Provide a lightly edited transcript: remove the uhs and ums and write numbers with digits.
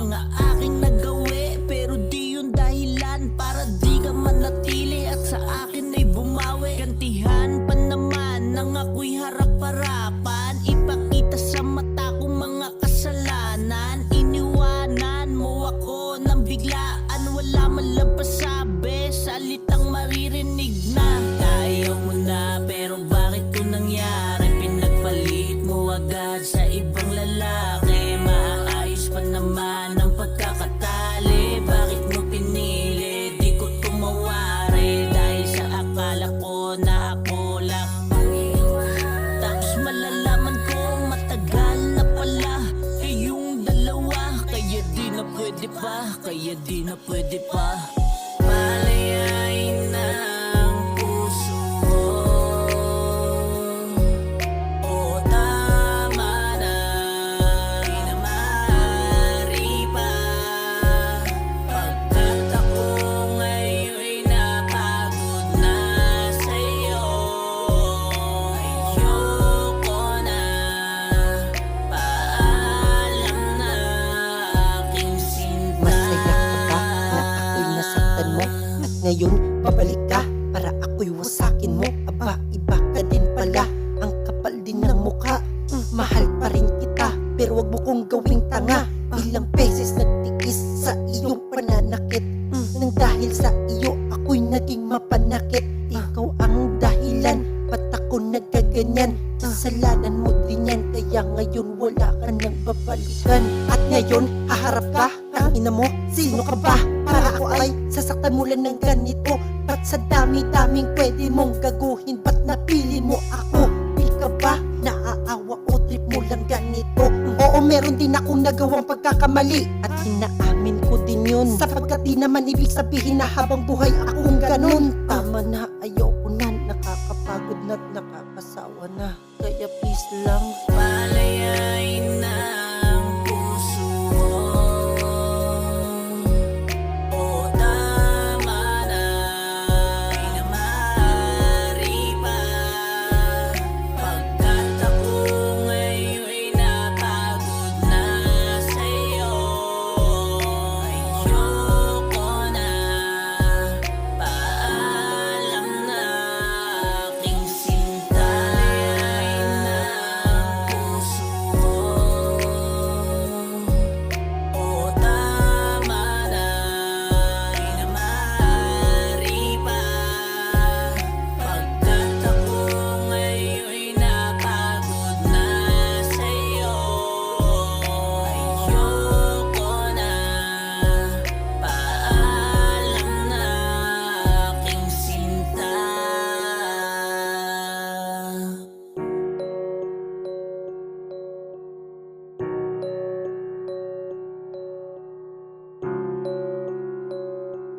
mga aking nagawi, pero di yun dahilan para di ka manatili at sa akin ay bumawi. Gantihan pa naman nang ako'y harap-harapan, ipakita sa mata ko mga kasalanan. Iniwanan mo ako nang biglaan, wala man lang pasabi, salitang maririnig na. Ayaw mo na pero bakit ko nangyari, pinagpalit mo agad sa ibang lalaki. Maayos pa naman ang pagkakatali, bakit mo pinili, di ko tumawari. Dahil sa akala ko na ako lang, tapos malalaman ko matagal na pala kayong dalawa. Kaya di na pwede pa, kaya di na pwede pa. Palayain na ang puso ko, o tama na, di na maaari pa. Pagkat ako ngayon'y napagod na sa'yo, ayoko na, paalam na aking sinta. Masaya ka ba na ako'y nasaktan mo? At ngayon babalik ka para ako'y wasakin mo? Aba, iba ka din pala, ang kapal din ng mukha. Mahal pa rin kita, pero wag mo kong gawing tanga. Ilang beses nagtiis sa iyong pananakit, nang dahil sa iyo ako'y naging mapanakit. Ikaw ang dahilan, ba't ako nagkaganyan? Kasalanan mo din yan, kaya ngayon wala ka nang babalikan. At ngayon haharap ka, ang ina mo, sino ka ba? Para ako ay sasaktan mo lang ng ganito. Ba't sa dami-daming pwede mong gaguhin, ba't napili mo ako? Di ka ba naaawa o trip mo lang ganito? Oo, meron din akong nagawang pagkakamali at inaamin ko din yun, sapagkat di naman ibig sabihin na habang buhay akong ganun. Tama na, ayoko na, nakakapagod na at nakakasawa na. Kaya please lang,